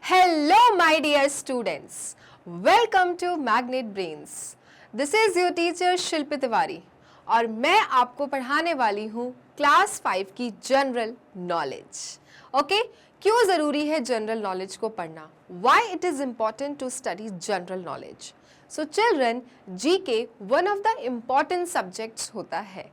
Hello, my dear students. Welcome to Magnet Brains. This is your teacher शिल्पी तिवारी और मैं आपको पढ़ाने वाली हूँ क्लास 5 की जनरल नॉलेज. ओके, क्यों ज़रूरी है जनरल नॉलेज को पढ़ना? Why it is important to study general knowledge? So children, GK one of the important subjects होता है.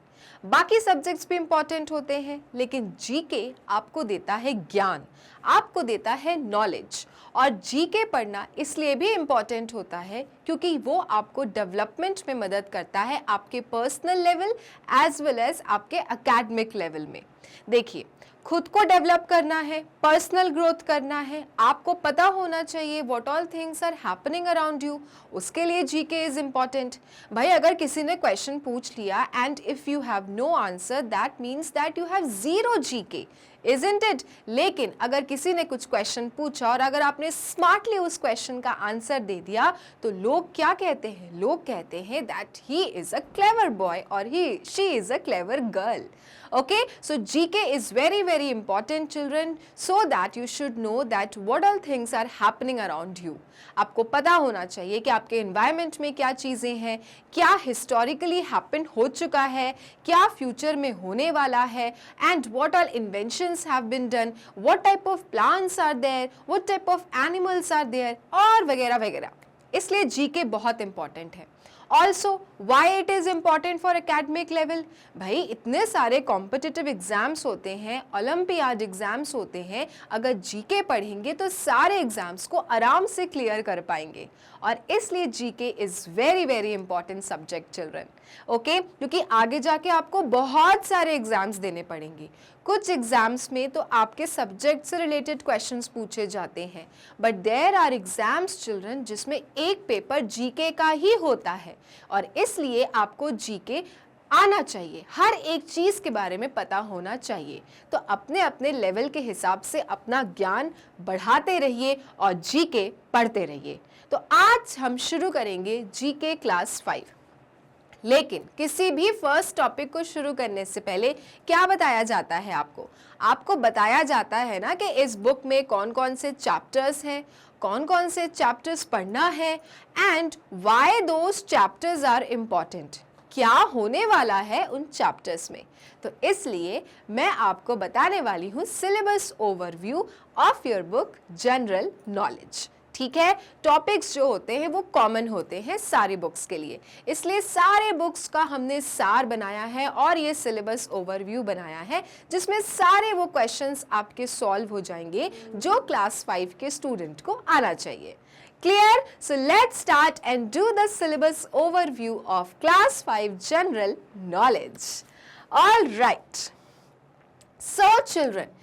बाकी सब्जेक्ट्स भी इंपॉर्टेंट होते हैं, लेकिन जीके आपको देता है ज्ञान, आपको देता है नॉलेज. और जीके पढ़ना इसलिए भी इम्पॉर्टेंट होता है क्योंकि वो आपको डेवलपमेंट में मदद करता है, आपके personal level as well as आपके एकेडमिक लेवल में. देखिए, खुद को डेवलप करना है, पर्सनल ग्रोथ करना है, आपको पता होना चाहिए what all things are happening around you. उसके लिए जीके इज इम्पॉर्टेंट. भाई, अगर किसी ने क्वेश्चन पूछ लिया and if you have no answer, that means that you have zero GK, isn't it? लेकिन अगर किसी ने कुछ क्वेश्चन पूछा और अगर आपने स्मार्टली उस क्वेश्चन का आंसर दे दिया, तो लोग क्या कहते हैं? लोग कहते हैं that he is a clever boy और she is a clever girl. Okay, so GK is very important children, so that you should know that what all things are happening around you. आपको पता होना चाहिए कि आपके environment में क्या चीज़ें हैं, क्या historically happen हो चुका है, क्या future में होने वाला है, and what all inventions have been done, what type of plants are there, what type of animals are there और वगैरह वगैरह. इसलिए GK बहुत important है. Also why it is important for academic level. भाई, इतने सारे कॉम्पिटिटिव एग्जाम्स होते हैं, ओलंपियाड एग्जाम्स होते हैं. अगर जीके पढ़ेंगे तो सारे एग्जाम्स को आराम से क्लियर कर पाएंगे. और इसलिए GK is very important subject children. Okay, क्योंकि आगे जाके आपको बहुत सारे एग्जाम्स देने पड़ेंगे. कुछ एग्जाम्स में तो आपके सब्जेक्ट से रिलेटेड क्वेश्चंस पूछे जाते हैं, but there are exams children जिसमें एक पेपर जीके का ही होता है. और इसलिए आपको जीके आना चाहिए, हर एक चीज़ के बारे में पता होना चाहिए. तो अपने अपने लेवल के हिसाब से अपना ज्ञान बढ़ाते रहिए और जीके पढ़ते रहिए. तो आज हम शुरू करेंगे जीके क्लास 5. लेकिन किसी भी फर्स्ट टॉपिक को शुरू करने से पहले क्या बताया जाता है आपको? आपको बताया जाता है ना कि इस बुक में कौन कौन से चैप्टर्स हैं, कौन कौन से चैप्टर्स पढ़ना है, and why those chapters are important. क्या होने वाला है उन चैप्टर्स में. तो इसलिए मैं आपको बताने वाली हूँ syllabus overview of your book general knowledge. ठीक है, टॉपिक्स जो होते हैं वो कॉमन होते हैं सारी बुक्स के लिए, इसलिए सारे बुक्स का हमने सार बनाया है और ये सिलेबस ओवरव्यू बनाया है जिसमें सारे वो क्वेश्चंस आपके सॉल्व हो जाएंगे जो क्लास 5 के स्टूडेंट को आना चाहिए. Clear? So let's start and do the syllabus overview of class 5 general knowledge. All right. So children,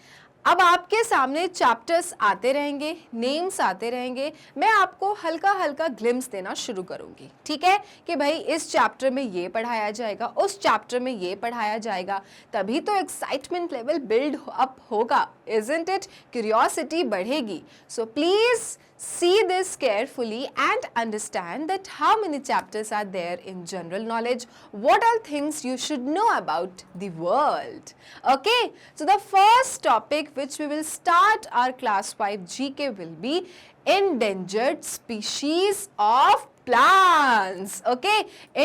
अब आपके सामने चैप्टर्स आते रहेंगे, नेम्स आते रहेंगे. मैं आपको हल्का हल्का ग्लिम्स देना शुरू करूंगी, ठीक है, कि भाई इस चैप्टर में ये पढ़ाया जाएगा, उस चैप्टर में ये पढ़ाया जाएगा. तभी तो एक्साइटमेंट लेवल बिल्ड अप होगा, isn't it? क्यूरियोसिटी बढ़ेगी. So please see this carefully and understand that how many chapters are there in general knowledge, what are things you should know about the world. Okay, so the first topic which we will start our class 5 GK will be endangered species of plants. Okay,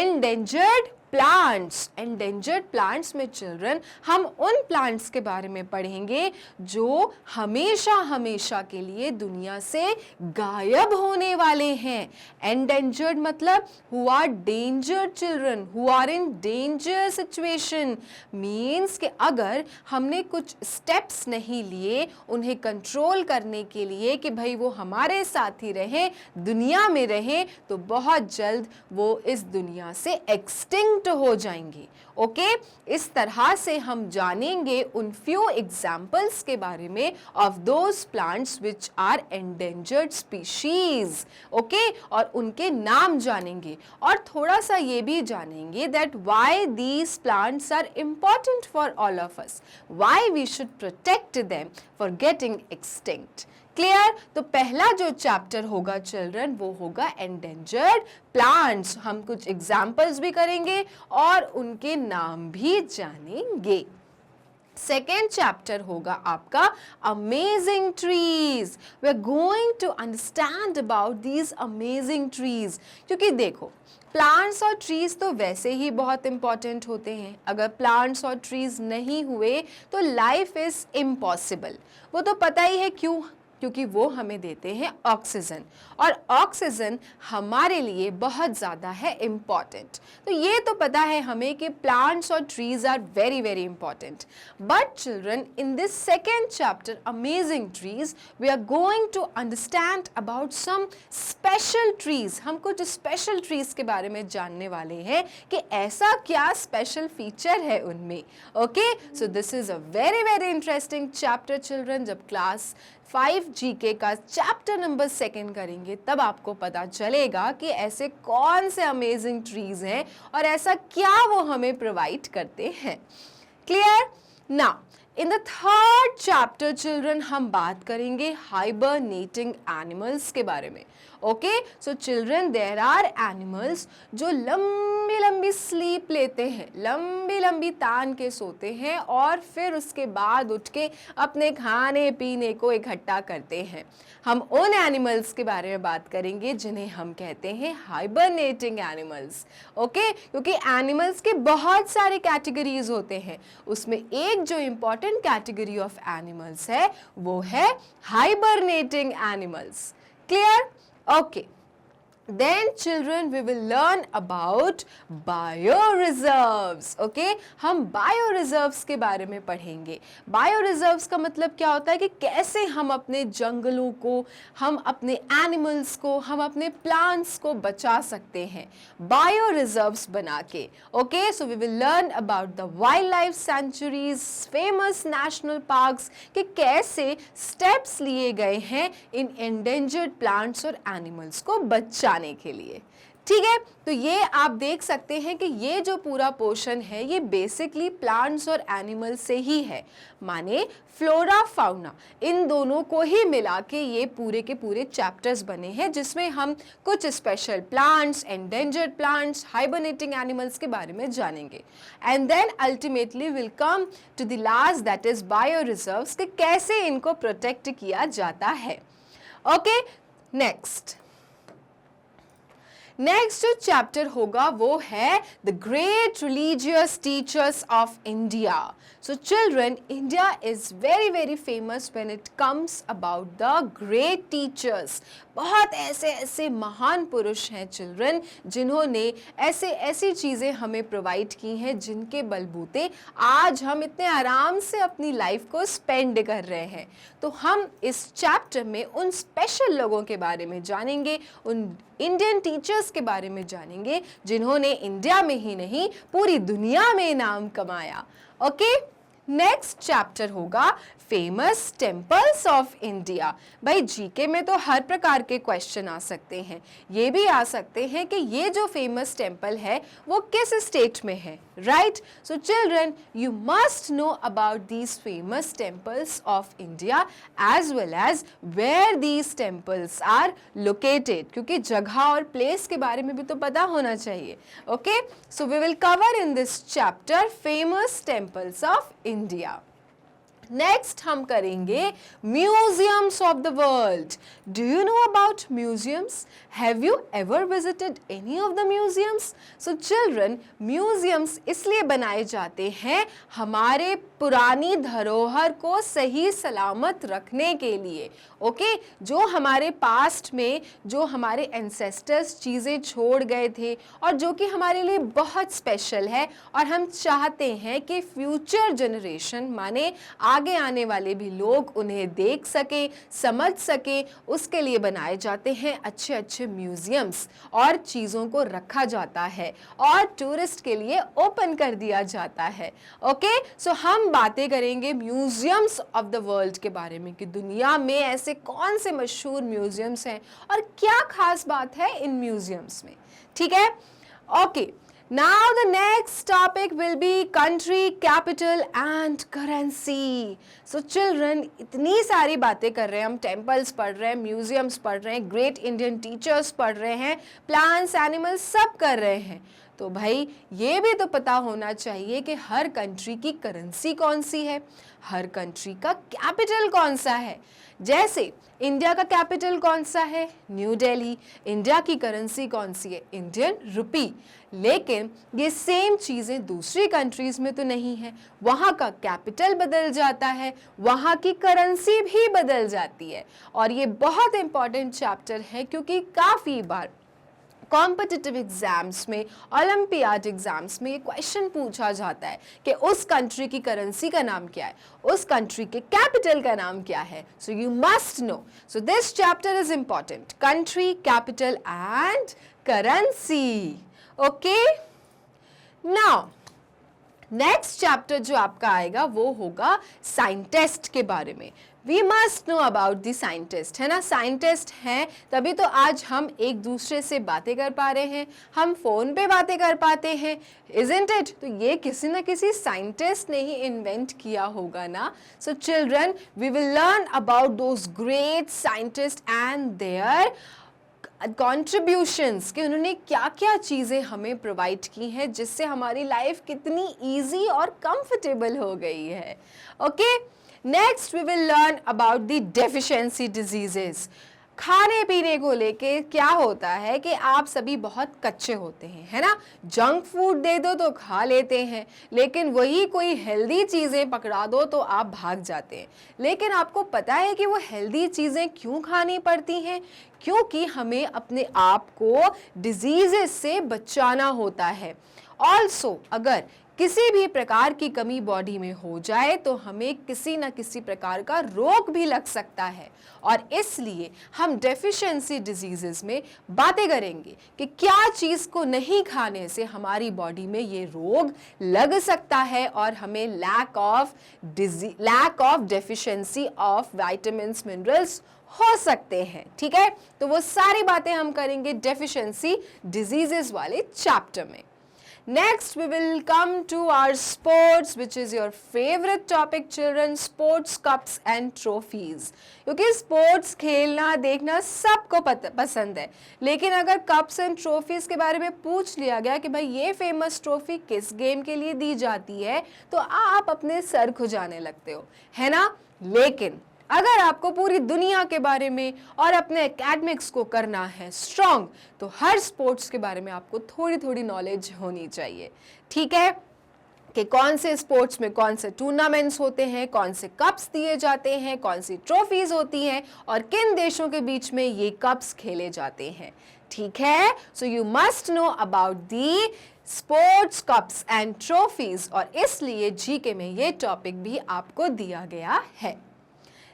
endangered plants. Endangered plants में children हम उन plants के बारे में पढ़ेंगे जो हमेशा के लिए दुनिया से गायब होने वाले हैं. एंडेंजर्ड मतलब who are dangered children, who are in danger situation. Means कि अगर हमने कुछ स्टेप्स नहीं लिए उन्हें कंट्रोल करने के लिए कि भाई वो हमारे साथ ही रहें, दुनिया में रहें, तो बहुत जल्द वो इस दुनिया से एक्सटिंक्ट हो जाएंगे. ओके, इस तरह से हम जानेंगे उन फ्यू एग्जाम्पल्स के बारे में of those plants which are endangered species. Okay, और उनके नाम जानेंगे और थोड़ा सा ये भी जानेंगे that why these plants are important for all of us, why we should protect them for getting extinct. Clear? तो पहला जो चैप्टर होगा चिल्ड्रन वो होगा एंडेंजर्ड प्लांट्स. हम कुछ एग्जाम्पल्स भी करेंगे और उनके नाम भी जानेंगे. सेकेंड चैप्टर होगा आपका amazing trees. We are going to understand about these amazing trees, क्योंकि देखो प्लांट्स और ट्रीज तो वैसे ही बहुत इंपॉर्टेंट होते हैं। अगर प्लांट्स और ट्रीज नहीं हुए तो लाइफ इज इम्पॉसिबल। वो तो पता ही है क्यों, क्योंकि वो हमें देते हैं ऑक्सीजन, और ऑक्सीजन हमारे लिए बहुत ज़्यादा है इम्पॉर्टेंट। तो ये तो पता है हमें कि प्लांट्स और trees are very very important. But children, in this second chapter amazing trees we are going to understand about some special trees. हम कुछ स्पेशल ट्रीज के बारे में जानने वाले हैं कि ऐसा क्या स्पेशल फीचर है उनमें। Okay, so this is a very very interesting chapter children. जब क्लास 5 जीके का चैप्टर नंबर 2 करेंगे तब आपको पता चलेगा कि ऐसे कौन से अमेजिंग ट्रीज हैं और ऐसा क्या वो हमें प्रोवाइड करते हैं। Clear? Now in the third chapter children हम बात करेंगे हाइबरनेटिंग एनिमल्स के बारे में। Okay, so children there are animals जो लंबी लंबी स्लीप लेते हैं, लंबी लंबी तान के सोते हैं और फिर उसके बाद उठ के अपने खाने पीने को इकट्ठा करते हैं। हम उन एनिमल्स के बारे में बात करेंगे जिन्हें हम कहते हैं हाइबरनेटिंग एनिमल्स। ओके, क्योंकि एनिमल्स के बहुत सारे कैटेगरीज होते हैं, उसमें एक जो इम्पॉर्टेंट कैटेगरी ऑफ एनिमल्स है वो है hibernating animals. Clear? Okay. Then children we will learn about bioreserves. Okay, हम bioreserves के बारे में पढ़ेंगे। bioreserves का मतलब क्या होता है कि कैसे हम अपने जंगलों को, हम अपने एनिमल्स को, हम अपने प्लांट्स को बचा सकते हैं bioreserves बना के। Okay, so we will learn about the wildlife sanctuaries, famous national parks, कि कैसे steps लिए गए हैं इन endangered plants और animals को बचाने के लिए। ठीक है, तो ये आप देख सकते हैं कि ये जो पूरा पोर्शन है ये बेसिकली प्लांट्स और एनिमल्स से ही है, माने फ्लोरा फाउना, इन दोनों को ही मिला के ये पूरे के पूरे चैप्टर्स बने हैं जिसमें हम कुछ special plants, endangered plants, hibernating animals के बारे में जानेंगे। And then ultimately will come to the last, that is bio reserves, कि कैसे इनको प्रोटेक्ट किया जाता है। ओके, नेक्स्ट जो चैप्टर होगा वो है the great religious teachers of India. So children, India is very very famous when it comes about the great teachers. बहुत ऐसे ऐसे महान पुरुष हैं चिल्ड्रन जिन्होंने ऐसी चीज़ें हमें प्रोवाइड की हैं जिनके बलबूते आज हम इतने आराम से अपनी लाइफ को स्पेंड कर रहे हैं। तो हम इस चैप्टर में उन स्पेशल लोगों के बारे में जानेंगे, उन इंडियन टीचर्स के बारे में जानेंगे जिन्होंने इंडिया में ही नहीं पूरी दुनिया में नाम कमाया। ओके, नेक्स्ट चैप्टर होगा फेमस टेम्पल्स ऑफ इंडिया। भाई जीके में तो हर प्रकार के क्वेश्चन आ सकते हैं, ये भी आ सकते हैं कि ये जो फेमस टेम्पल है वो किस स्टेट में है, right? So children, you must know about these famous temples of India as well as where these temples are located, क्योंकि जगह और प्लेस के बारे में भी तो पता होना चाहिए। Okay, so we will cover in this chapter famous temples of India. Next हम करेंगे museums of the world. Do you know about museums? Have you ever visited any of the museums? So children, museums इसलिए बनाए जाते हैं हमारे पुरानी धरोहर को सही सलामत रखने के लिए। ओके, जो हमारे पास्ट में जो हमारे एंसेस्टर्स चीज़ें छोड़ गए थे और जो कि हमारे लिए बहुत स्पेशल है और हम चाहते हैं कि फ्यूचर जनरेशन माने आगे आने वाले भी लोग उन्हें देख सके, समझ सके, उसके लिए बनाए जाते हैं अच्छे अच्छे म्यूजियम्स और चीज़ों को रखा जाता है और टूरिस्ट के लिए ओपन कर दिया जाता है। ओके, सो हम बातें करेंगे म्यूजियम्स ऑफ द वर्ल्ड के बारे में कि दुनिया में ऐसे कौन से मशहूर म्यूजियम्स हैं और क्या खास बात है इन म्यूजियम्स में। ठीक है? Okay, now the next topic will be country, capital and currency. So children, इतनी सारी बातें कर रहे हैं हम, टेम्पल्स पढ़ रहे हैं, म्यूजियम्स पढ़ रहे हैं, ग्रेट इंडियन टीचर्स पढ़ रहे हैं, प्लांट्स, एनिमल्स सब कर रहे हैं, तो भाई ये भी तो पता होना चाहिए कि हर कंट्री की करेंसी कौन सी है, हर कंट्री का कैपिटल कौन सा है। जैसे इंडिया का कैपिटल कौन सा है, न्यू दिल्ली। इंडिया की करेंसी कौन सी है, इंडियन रुपी। लेकिन ये सेम चीज़ें दूसरी कंट्रीज में तो नहीं है, वहाँ का कैपिटल बदल जाता है, वहाँ की करेंसी भी बदल जाती है। और ये बहुत इंपॉर्टेंट चैप्टर है क्योंकि काफ़ी बार कॉम्पिटिटिव एग्जाम्स में, ओलंपियाड एग्जाम्स में ये क्वेश्चन पूछा जाता है कि उस कंट्री की करेंसी का नाम क्या है, उस कंट्री के कैपिटल का नाम क्या है। So you must know, so this chapter is important, country, capital and currency. Okay, now next chapter जो आपका आएगा वो होगा साइंटिस्ट के बारे में। We must know about the scientist, है ना। साइंटिस्ट हैं तभी तो आज हम एक दूसरे से बातें कर पा रहे हैं, हम फोन पे बातें कर पाते हैं, इजंट इट। तो ये किसी न किसी साइंटिस्ट ने ही इन्वेंट किया होगा ना। So children, we will learn about those great scientist and their contributions, कि उन्होंने क्या क्या चीज़ें हमें प्रोवाइड की हैं जिससे हमारी लाइफ कितनी ईजी और कंफर्टेबल हो गई है। Okay, next we will learn about the deficiency diseases. खाने पीने को लेके क्या होता है कि आप सभी बहुत कच्चे होते हैं, है ना। जंक फूड दे दो तो खा लेते हैं, लेकिन वही कोई हेल्दी चीज़ें पकड़ा दो तो आप भाग जाते हैं। लेकिन आपको पता है कि वो हेल्दी चीज़ें क्यों खानी पड़ती हैं, क्योंकि हमें अपने आप को डिजीजेस से बचाना होता है। ऑल्सो अगर किसी भी प्रकार की कमी बॉडी में हो जाए तो हमें किसी न किसी प्रकार का रोग भी लग सकता है, और इसलिए हम डेफिशिएंसी डिजीजेस में बातें करेंगे कि क्या चीज़ को नहीं खाने से हमारी बॉडी में ये रोग लग सकता है और हमें lack of deficiency of vitamins, minerals हो सकते हैं। ठीक है, तो वो सारी बातें हम करेंगे डेफिशिएंसी डिजीजेस वाले चैप्टर में। Next we will come to our sports, which is your favorite topic children, sports cups and trophies। क्योंकि स्पोर्ट्स खेलना देखना सबको पसंद है, लेकिन अगर कप्स एंड ट्रॉफीज के बारे में पूछ लिया गया कि भाई ये फेमस ट्रॉफी किस गेम के लिए दी जाती है, तो आप अपने सर खुजाने लगते हो, है ना। लेकिन अगर आपको पूरी दुनिया के बारे में और अपने एकेडमिक्स को करना है स्ट्रॉन्ग, तो हर स्पोर्ट्स के बारे में आपको थोड़ी थोड़ी नॉलेज होनी चाहिए। ठीक है, कि कौन से स्पोर्ट्स में कौन से टूर्नामेंट्स होते हैं, कौन से कप्स दिए जाते हैं, कौन सी ट्रॉफीज होती हैं और किन देशों के बीच में ये कप्स खेले जाते हैं। ठीक है, so you must know about the sports cups and trophies, और इसलिए जीके में ये टॉपिक भी आपको दिया गया है।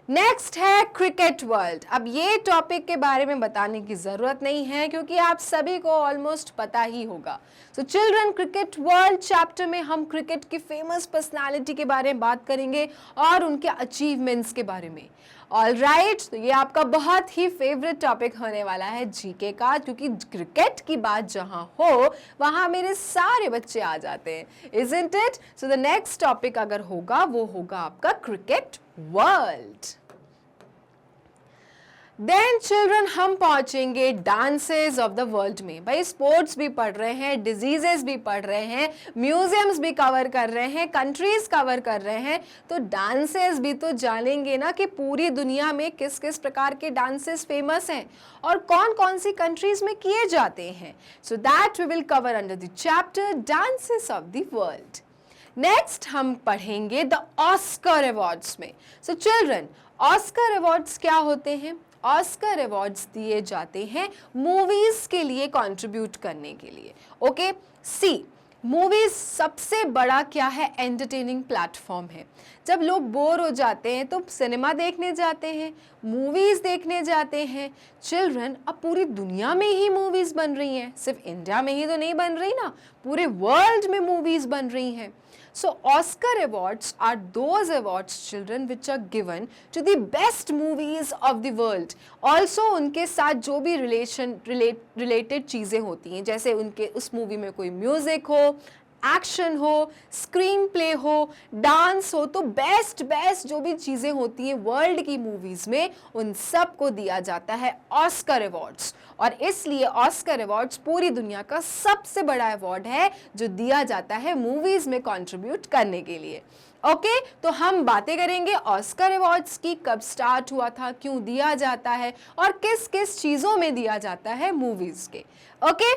नेक्स्ट है क्रिकेट वर्ल्ड। अब ये टॉपिक के बारे में बताने की ज़रूरत नहीं है क्योंकि आप सभी को ऑलमोस्ट पता ही होगा। So children, cricket world chapter में हम क्रिकेट की फेमस पर्सनालिटी के बारे में बात करेंगे और उनके अचीवमेंट्स के बारे में। ऑलराइट, तो ये आपका बहुत ही फेवरेट टॉपिक होने वाला है जीके का, क्योंकि क्रिकेट की बात जहाँ हो वहाँ मेरे सारे बच्चे आ जाते हैं, isn't it. So the next topic अगर होगा वो होगा आपका क्रिकेट वर्ल्ड। देन चिल्ड्रन, हम पहुंचेंगे डांसेस ऑफ द वर्ल्ड में। भाई स्पोर्ट्स भी पढ़ रहे हैं, डिजीजेस भी पढ़ रहे हैं, म्यूजियम्स भी कवर कर रहे हैं, कंट्रीज कवर कर रहे हैं, तो डांसेस भी तो जानेंगे ना कि पूरी दुनिया में किस किस प्रकार के डांसेस फेमस हैं और कौन कौन सी कंट्रीज में किए जाते हैं। So that we will cover under the chapter dances of the world. Next हम पढ़ेंगे द ऑस्कर अवार्ड्स में। सो चिल्ड्रन, ऑस्कर अवार्ड्स क्या होते हैं? ऑस्कर अवार्ड्स दिए जाते हैं मूवीज के लिए कंट्रीब्यूट करने के लिए। ओके, सी मूवीज सबसे बड़ा क्या है? एंटरटेनिंग प्लेटफॉर्म है। जब लोग बोर हो जाते हैं तो सिनेमा देखने जाते हैं, मूवीज देखने जाते हैं। चिल्ड्रन, अब पूरी दुनिया में ही मूवीज बन रही हैं, सिर्फ इंडिया में ही तो नहीं बन रही ना, पूरे वर्ल्ड में मूवीज बन रही हैं। So Oscar awards are those awards, children, which are given to the best movies of the world. Also उनके साथ जो भी related चीज़ें होती हैं, जैसे उनके उस मूवी में कोई म्यूज़िक हो, एक्शन हो, स्क्रीन प्ले हो, डांस हो, तो बेस्ट जो भी चीज़ें होती हैं वर्ल्ड की मूवीज़ में उन सब को दिया जाता है ऑस्कर अवार्ड्स। और इसलिए ऑस्कर अवार्ड्स पूरी दुनिया का सबसे बड़ा अवार्ड है जो दिया जाता है मूवीज़ में कंट्रीब्यूट करने के लिए। ओके, तो हम बातें करेंगे ऑस्कर अवार्ड्स की, कब स्टार्ट हुआ था, क्यों दिया जाता है और किस किस चीज़ों में दिया जाता है मूवीज़ के। Okay,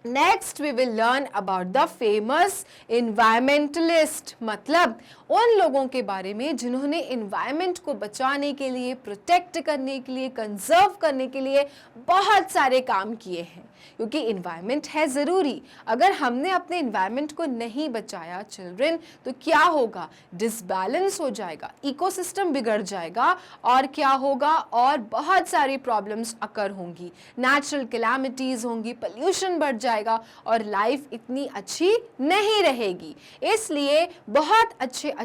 next we will learn about the famous environmentalist, मतलब उन लोगों के बारे में जिन्होंने इन्वायरमेंट को बचाने के लिए, प्रोटेक्ट करने के लिए, कंजर्व करने के लिए बहुत सारे काम किए हैं, क्योंकि इन्वायरमेंट है ज़रूरी। अगर हमने अपने इन्वायरमेंट को नहीं बचाया चिल्ड्रन, तो क्या होगा, डिसबैलेंस हो जाएगा, इकोसिस्टम बिगड़ जाएगा और क्या होगा, और बहुत सारी प्रॉब्लम्स अकर होंगी, नेचुरल कैलामिटीज़ होंगी, पोल्यूशन बढ़ जाएगा और लाइफ इतनी अच्छी नहीं रहेगी। इसलिए बहुत अच्छे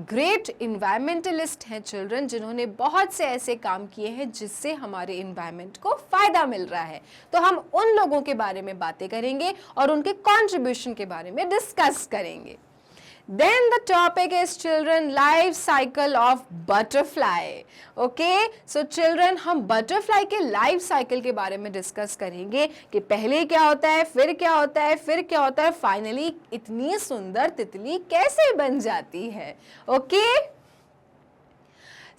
ग्रेट इन्वायरमेंटलिस्ट हैं चिल्ड्रन, जिन्होंने बहुत से ऐसे काम किए हैं जिससे हमारे इन्वायरमेंट को फ़ायदा मिल रहा है। तो हम उन लोगों के बारे में बातें करेंगे और उनके कंट्रीब्यूशन के बारे में डिस्कस करेंगे। Then the topic is children life cycle of butterfly. Okay, so children हम butterfly के लाइफ साइकिल के बारे में डिस्कस करेंगे कि पहले क्या होता है, फिर क्या होता है, फिर क्या होता है, फाइनली इतनी सुंदर तितली कैसे बन जाती है। ओके,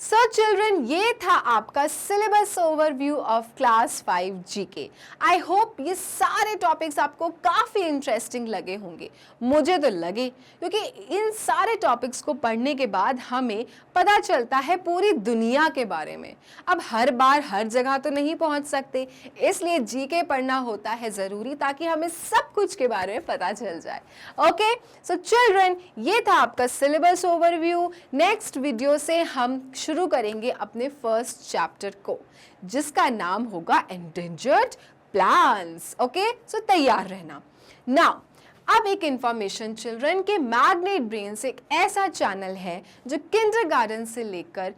सो चिल्ड्रन, ये था आपका syllabus overview of class 5 GK. I hope ये सारे टॉपिक्स आपको काफ़ी इंटरेस्टिंग लगे होंगे, मुझे तो लगे, क्योंकि इन सारे टॉपिक्स को पढ़ने के बाद हमें पता चलता है पूरी दुनिया के बारे में। अब हर बार हर जगह तो नहीं पहुंच सकते, इसलिए जीके पढ़ना होता है ज़रूरी, ताकि हमें सब कुछ के बारे में पता चल जाए। ओके, सो चिल्ड्रन, ये था आपका सिलेबस ओवरव्यू। नेक्स्ट वीडियो से हम शुरू करेंगे अपने फर्स्ट चैप्टर को, जिसका नाम होगा एंडेंजर्ड प्लांट्स। ओके, सो तैयार रहना। नाउ अब एक इंफॉर्मेशन चिल्ड्रन के मैग्नेट ब्रेन्स एक ऐसा चैनल है जो किंडरगार्टन से लेकर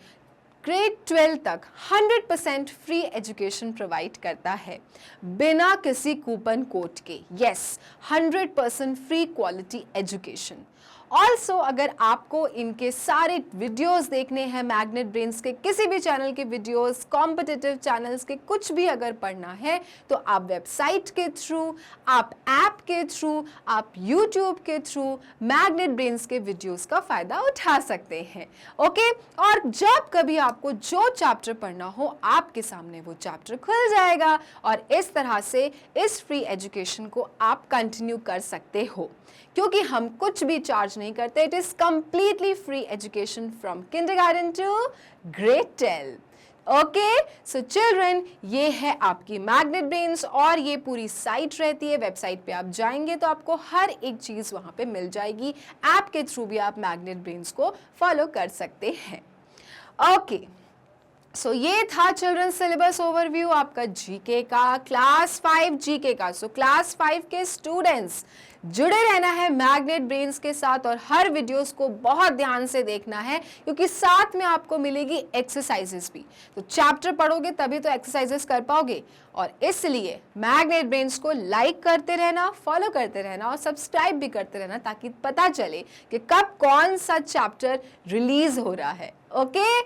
ग्रेड 12 तक 100% फ्री एजुकेशन प्रोवाइड करता है, बिना किसी कूपन कोड के। Yes, 100% free quality education. Also अगर आपको इनके सारे वीडियोस देखने हैं, मैग्नेट ब्रेन्स के किसी भी चैनल के वीडियोस, कॉम्पिटिटिव चैनल्स के कुछ भी अगर पढ़ना है, तो आप वेबसाइट के थ्रू, आप ऐप के थ्रू, आप यूट्यूब के थ्रू मैग्नेट ब्रेन्स के वीडियोस का फ़ायदा उठा सकते हैं। ओके, और जब कभी आपको जो चैप्टर पढ़ना हो, आपके सामने वो चैप्टर खुल जाएगा और इस तरह से इस फ्री एजुकेशन को आप कंटिन्यू कर सकते हो, क्योंकि हम कुछ भी चार्ज नहीं करते। It is completely free education from kindergarten to grade 12। Okay, so children, ये है आपकी मैग्नेट ब्रेन्स और ये पूरी साइट रहती है। वेबसाइट पे आप जाएंगे तो आपको हर एक चीज़ वहाँ पे मिल जाएगी। ऐप के थ्रू भी आप मैग्नेट ब्रेन्स को फॉलो कर सकते हैं। ओके, सो ये था चिल्ड्रन सिलेबस ओवरव्यू आपका जीके का, क्लास 5 जीके का। सो क्लास 5 के स्टूडेंट्स जुड़े रहना है मैग्नेट ब्रेन्स के साथ और हर वीडियोस को बहुत ध्यान से देखना है, क्योंकि साथ में आपको मिलेगी एक्सरसाइजेस भी। तो चैप्टर पढ़ोगे तभी तो एक्सरसाइजेस कर पाओगे, और इसलिए मैग्नेट ब्रेन्स को लाइक करते रहना, फॉलो करते रहना और सब्सक्राइब भी करते रहना, ताकि पता चले कि कब कौन सा चैप्टर रिलीज हो रहा है। ओके,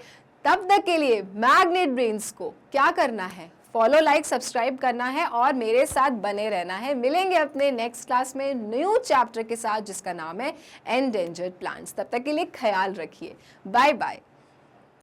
तब तक के लिए मैग्नेट ब्रेन्स को क्या करना है, फॉलो, लाइक, सब्सक्राइब करना है और मेरे साथ बने रहना है। मिलेंगे अपने नेक्स्ट क्लास में न्यू चैप्टर के साथ, जिसका नाम है एंडेंजर्ड प्लांट्स। तब तक के लिए ख्याल रखिए। Bye bye.